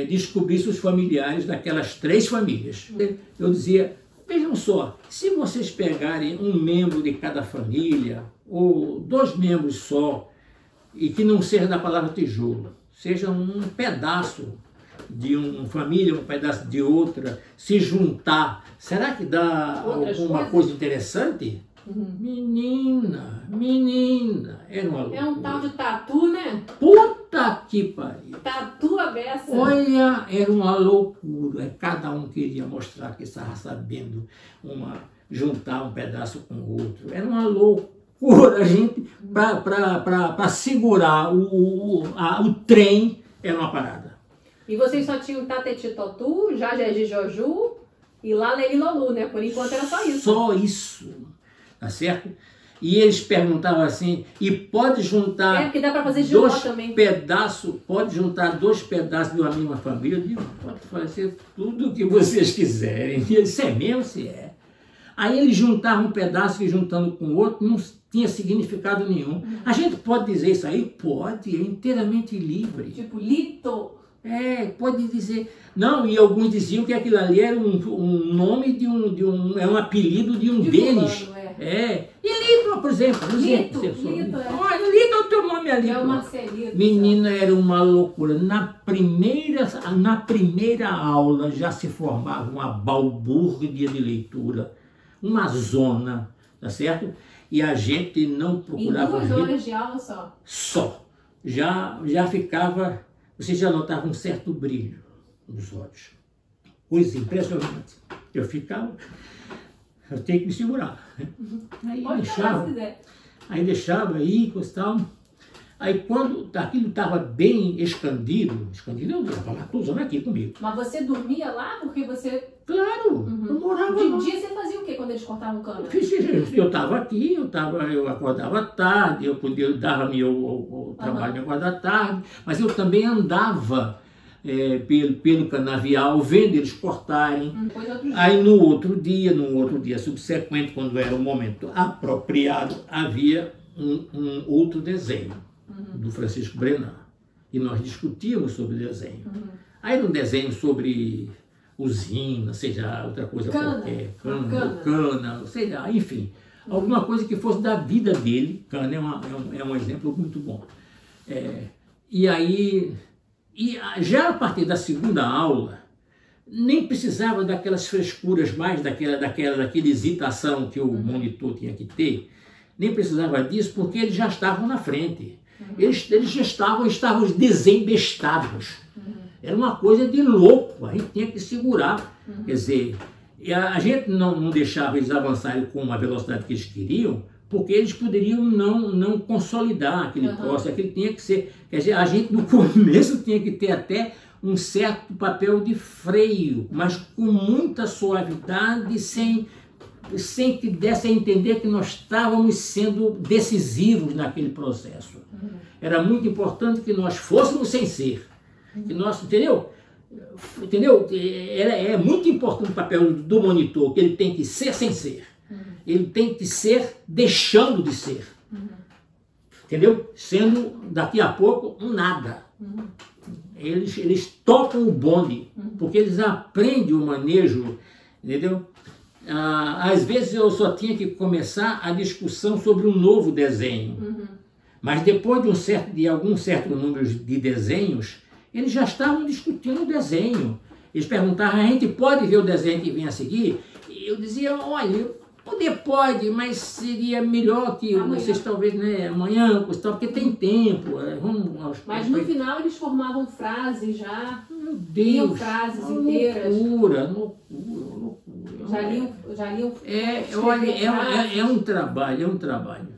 descobrissem os familiares daquelas 3 famílias. Eu dizia, vejam só, se vocês pegarem um membro de cada família, ou 2 membros só, e que não seja da palavra tijolo, seja um pedaço de uma família, um pedaço de outra, se juntar, será que dá alguma coisa interessante? Menina, era uma loucura. É um tal de tatu, né? Puta que pariu. Tatu a beça. Olha, era uma loucura. Cada um queria mostrar que estava sabendo juntar um pedaço com o outro. Era uma loucura, gente, para segurar o trem, era uma parada. E vocês só tinham Tateti Totu, Jajeji Joju e Laleli Lolu, né? Por enquanto era só isso. Só isso. Tá certo? E eles perguntavam assim, e pode juntar porque dá para fazer giló também. Pode juntar 2 pedaços de uma mesma família? Eu digo, pode fazer tudo o que vocês quiserem. E eles, é mesmo? Se é. Aí eles juntavam um pedaço e juntando com o outro, não tinha significado nenhum. A gente pode dizer isso aí? Pode, é inteiramente livre. Tipo, lito. Pode dizer. Não, e alguns diziam que aquilo ali era um nome é um apelido de um deles. Fulano, E Lito, por exemplo. Lito, Olha, Lito é o teu nome ali. É o Marcelito. Menina, era uma loucura. Na primeira aula já se formava uma balbúrdia de leitura, uma zona, tá certo? E a gente não procurava... Em 2 horas de aula só? Só. Já ficava... Você já notava um certo brilho nos olhos. Coisa impressionante. Eu tenho que me segurar. Aí deixava aí, tal. Aí quando aquilo estava bem escondido, eu estou usando aqui comigo. Mas você dormia lá porque você... Claro, eu morava lá. De dia você fazia o quê quando eles cortavam o cano? Eu estava aqui, eu acordava tarde, eu dava meu trabalho de acordar tarde, mas eu também andava pelo canavial, vendo eles cortarem. Aí no outro dia subsequente, quando era o momento apropriado, havia um outro desenho do Francisco Brenan. E nós discutíamos sobre o desenho. Aí no desenho sobre usina, seja outra coisa qualquer, cana, seja, enfim, alguma coisa que fosse da vida dele. Cana é um exemplo muito bom. E aí, já a partir da segunda aula, nem precisava daquelas frescuras mais, daquela hesitação que o monitor tinha que ter, nem precisava disso, porque eles já estavam na frente. Eles já estavam desembestados. Era uma coisa de louco, a gente tinha que segurar. Quer dizer, a gente não deixava eles avançarem com a velocidade que eles queriam, porque eles poderiam não consolidar aquele troço, aquele tinha que ser... Quer dizer, a gente no começo tinha que ter até um certo papel de freio, mas com muita suavidade, sem que desse a entender que nós estávamos sendo decisivos naquele processo. Era muito importante que nós fôssemos sem ser. Que nós, entendeu? É muito importante o papel do monitor, que ele tem que ser sem ser. Ele tem que ser deixando de ser. Entendeu? Sendo, daqui a pouco, um nada. Eles tocam o bonde, porque eles aprendem o manejo, entendeu? Às vezes eu só tinha que começar a discussão sobre um novo desenho. Mas depois de algum certo número de desenhos, eles já estavam discutindo o desenho. Eles perguntavam, a gente pode ver o desenho que vem a seguir? E eu dizia, olha, Poder pode, mas seria melhor que Amanhã. vocês talvez, né, amanhã, porque tem tempo. Mas no final eles formavam frases já. Meu Liam Deus, frases uma inteiras. loucura. Já liam Olha, frases. é um trabalho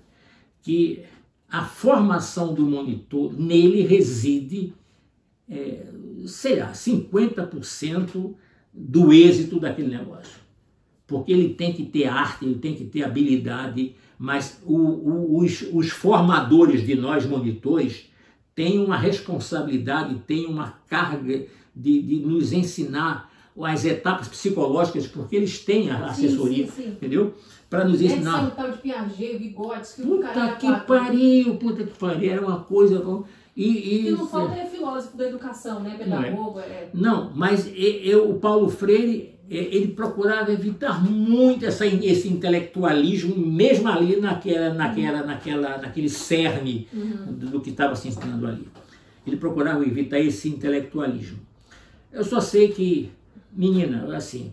que a formação do monitor, nele reside, sei lá, 50% do êxito daquele negócio. Porque ele tem que ter arte, ele tem que ter habilidade, mas os formadores de nós monitores têm uma responsabilidade, têm uma carga de nos ensinar as etapas psicológicas, porque eles têm a assessoria, sim. entendeu? Para nos ensinar. Esse tal de Piaget, Vygotsky, que o Puta cara que pariu, era uma coisa... E não falta é filósofo da educação, né? Pedagogo. Não, mas o Paulo Freire, ele procurava evitar muito esse intelectualismo, mesmo ali naquele cerne do que estava se ensinando ali. Ele procurava evitar esse intelectualismo. Eu só sei que, menina, assim,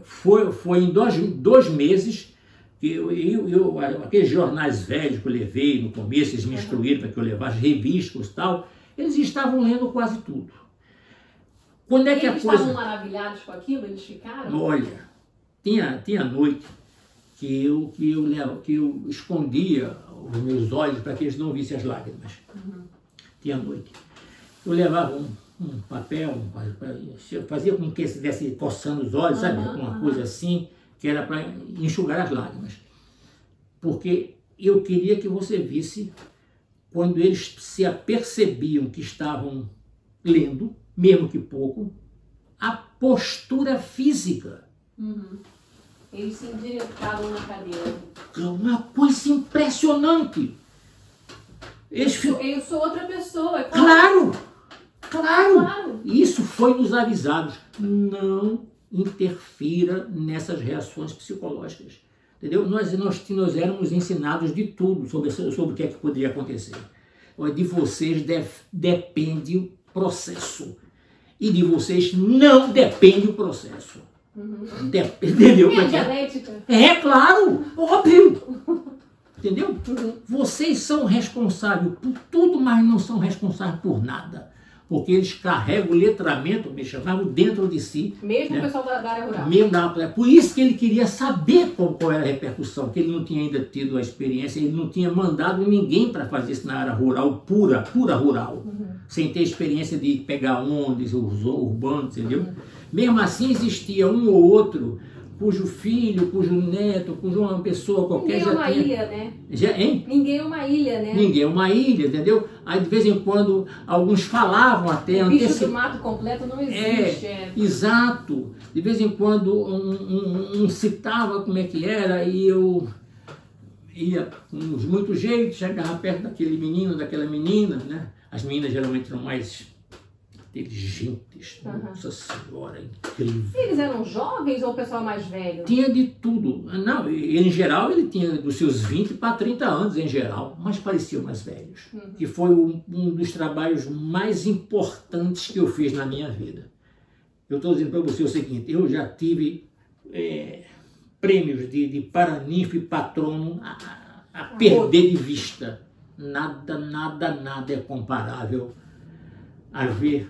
foi em 2 meses que aqueles jornais velhos que eu levei no começo, eles me instruíram para que eu levasse revistas e tal, eles estavam lendo quase tudo. Quando é que eles estavam maravilhados com aquilo? Eles ficaram? Olha, tinha noite que eu escondia os meus olhos para que eles não vissem as lágrimas. Tinha noite. Eu levava um papel, fazia com que estivesse coçando os olhos, sabe? Uma coisa assim, que era para enxugar as lágrimas. Porque eu queria que você visse quando eles se apercebiam que estavam lendo, mesmo que pouco, a postura física. Eles se endireitavam na cadeira. Uma coisa impressionante. Eu sou outra pessoa. É claro. Claro! Isso foi nos avisados. Não interfira nessas reações psicológicas. Entendeu? Nós éramos ensinados de tudo sobre o que é que poderia acontecer. De vocês depende o processo. E de vocês não depende o processo. Entendeu? E a dialética? Claro! Óbvio! Entendeu? Vocês são responsáveis por tudo, mas não são responsáveis por nada. Porque eles carregam o letramento, me chamavam, dentro de si. Mesmo o pessoal da área rural. Por isso que ele queria saber qual era a repercussão, que ele não tinha ainda tido a experiência, ele não tinha mandado ninguém para fazer isso na área rural, pura rural, sem ter experiência de pegar ondas, urbanos, entendeu? Mesmo assim existia um ou outro cujo filho, cujo neto, cujo uma pessoa qualquer Ninguém é uma ilha, né? Ninguém é uma ilha, né? Ninguém é uma ilha, entendeu? Aí de vez em quando alguns falavam até... O bicho do mato completo não existe. Exato. De vez em quando um citava como é que era e eu ia com muito jeito, chegava perto daquele menino, daquela menina, né? As meninas geralmente eram mais inteligentes, nossa senhora, incrível. Eles eram jovens ou o pessoal mais velho? Tinha de tudo. Não, em geral ele tinha dos seus 20 para 30 anos em geral, mas pareciam mais velhos. Que foi um dos trabalhos mais importantes que eu fiz na minha vida. Eu estou dizendo para você o seguinte, eu já tive prêmios de paraninfo e patrono a perder de vista. Nada é comparável a ver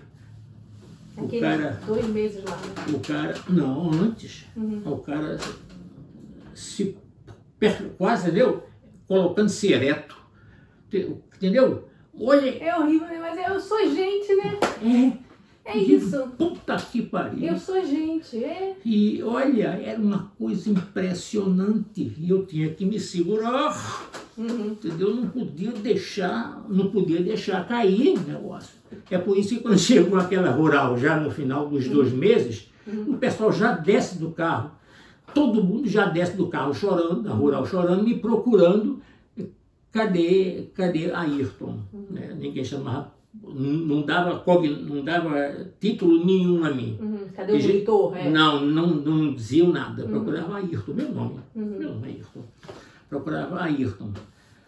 Aqueles o cara... 2 meses lá. O cara... Não, antes. O cara se... Quase, entendeu? Colocando-se ereto. Entendeu? Olha... É horrível, né? Mas eu sou gente, né? É isso. Puta que pariu. Eu sou gente, E olha, era uma coisa impressionante. E eu tinha que me segurar. Entendeu? Não podia deixar cair o negócio. É por isso que quando chegou aquela rural, já no final dos 2 meses, o pessoal já desce do carro. Todo mundo já desce do carro chorando, da rural chorando, me procurando. Cadê Ayrton? Né? Ninguém chamava, não dava título nenhum a mim. Cadê o monitor? Não diziam nada. Procurava Ayrton, meu nome. Meu nome é Ayrton. Procurava Ayrton.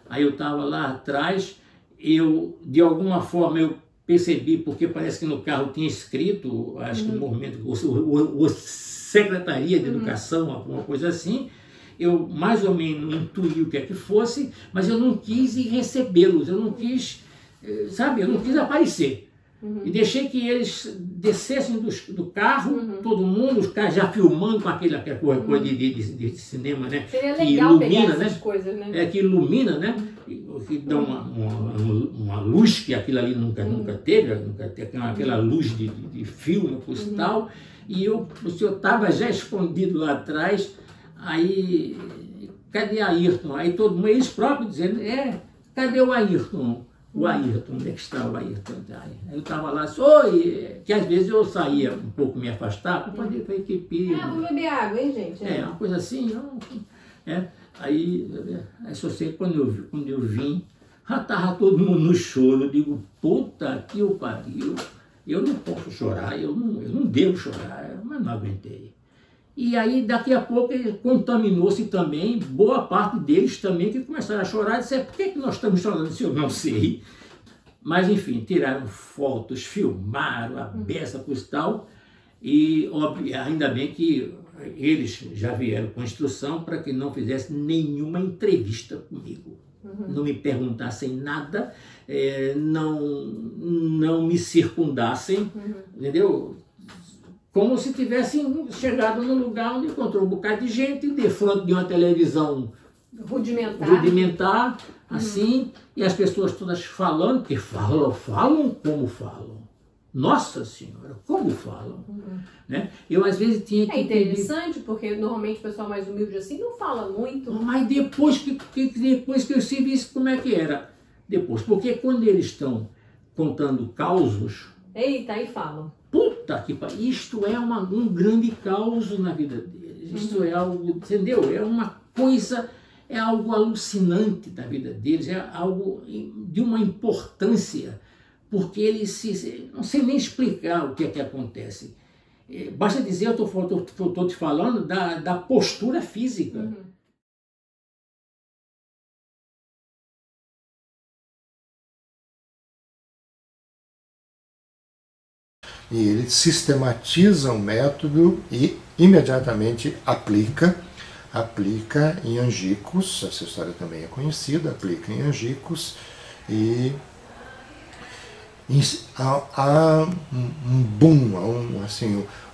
Aí eu estava lá atrás, de alguma forma eu percebi, porque parece que no carro tinha escrito, acho que o movimento, Secretaria de Educação, alguma coisa assim, eu mais ou menos intuí o que é que fosse, mas eu não quis ir recebê-los, eu não quis, sabe, eu não quis aparecer. E deixei que eles descessem do carro, todo mundo, os caras já filmando com aquela coisa de cinema, né? Seria que legal ilumina, pegar essas né? coisas, né? Que ilumina, né? Que dá uma luz que aquilo ali nunca teve, aquela luz de filme e tal. E o senhor estava já escondido lá atrás, aí, cadê Ayrton? Aí todo mundo, eles próprios dizendo, cadê o Ayrton? O Ayrton, onde é que está o Ayrton? Aí eu estava lá, oi, que às vezes eu saía um pouco, me afastava, para fazer a equipe. Vou beber água, hein, gente? Uma coisa assim, não, aí só sei quando eu vim, já estava todo mundo no choro, eu digo, puta que o pariu, eu não posso chorar, eu não devo chorar, mas não aguentei. E aí, daqui a pouco, contaminou-se também, boa parte deles também, que começaram a chorar e disseram, por que nós estamos chorando? Eu não sei. Mas, enfim, tiraram fotos, filmaram a beça por tal, e ainda bem que eles já vieram com instrução para que não fizessem nenhuma entrevista comigo. Não me perguntassem nada, não me circundassem, entendeu? Como se tivessem chegado num lugar onde encontrou um bocado de gente, de frente de uma televisão rudimentar assim, e as pessoas todas falando, porque falam como falam. Nossa Senhora, como falam. Né? Eu às vezes tinha que... É interessante, porque normalmente o pessoal mais humilde assim não fala muito. Mas depois que eu vi isso, como é que era? Depois, porque quando eles estão contando causos... Eita, aí falam. Puta que pariu, isto é um grande caos na vida deles. Isto é algo, entendeu? É uma coisa, é algo alucinante da vida deles, é algo de uma importância, porque eles não sei nem explicar o que é que acontece. Basta dizer, eu estou te falando da postura física. E ele sistematiza um método e imediatamente aplica em Angicos, essa história também é conhecida, aplica em Angicos, e há um boom,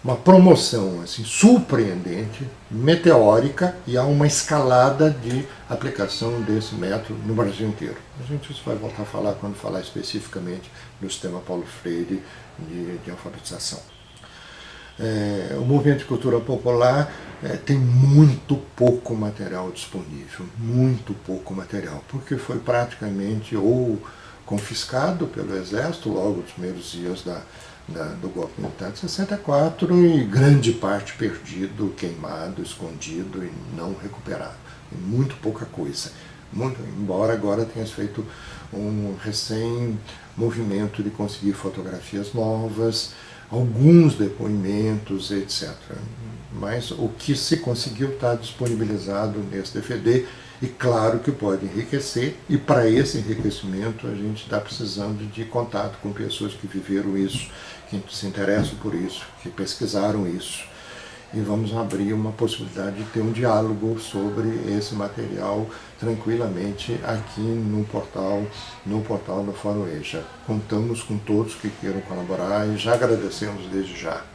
uma promoção assim, surpreendente, meteórica, e há uma escalada de aplicação desse método no Brasil inteiro. A gente vai voltar a falar quando falar especificamente do sistema Paulo Freire de alfabetização. O movimento de cultura popular tem muito pouco material disponível, muito pouco material, porque foi praticamente ou confiscado pelo Exército logo nos primeiros dias do golpe militar de 64 e grande parte perdido, queimado, escondido e não recuperado. Muito pouca coisa. Embora agora tenha feito um recém-movimento de conseguir fotografias novas, alguns depoimentos, etc. Mas o que se conseguiu está disponibilizado nesse DVD, e claro que pode enriquecer, e para esse enriquecimento a gente está precisando de contato com pessoas que viveram isso, que se interessam por isso, que pesquisaram isso. E vamos abrir uma possibilidade de ter um diálogo sobre esse material tranquilamente aqui no portal do Fórum EJA. Contamos com todos que queiram colaborar e já agradecemos desde já.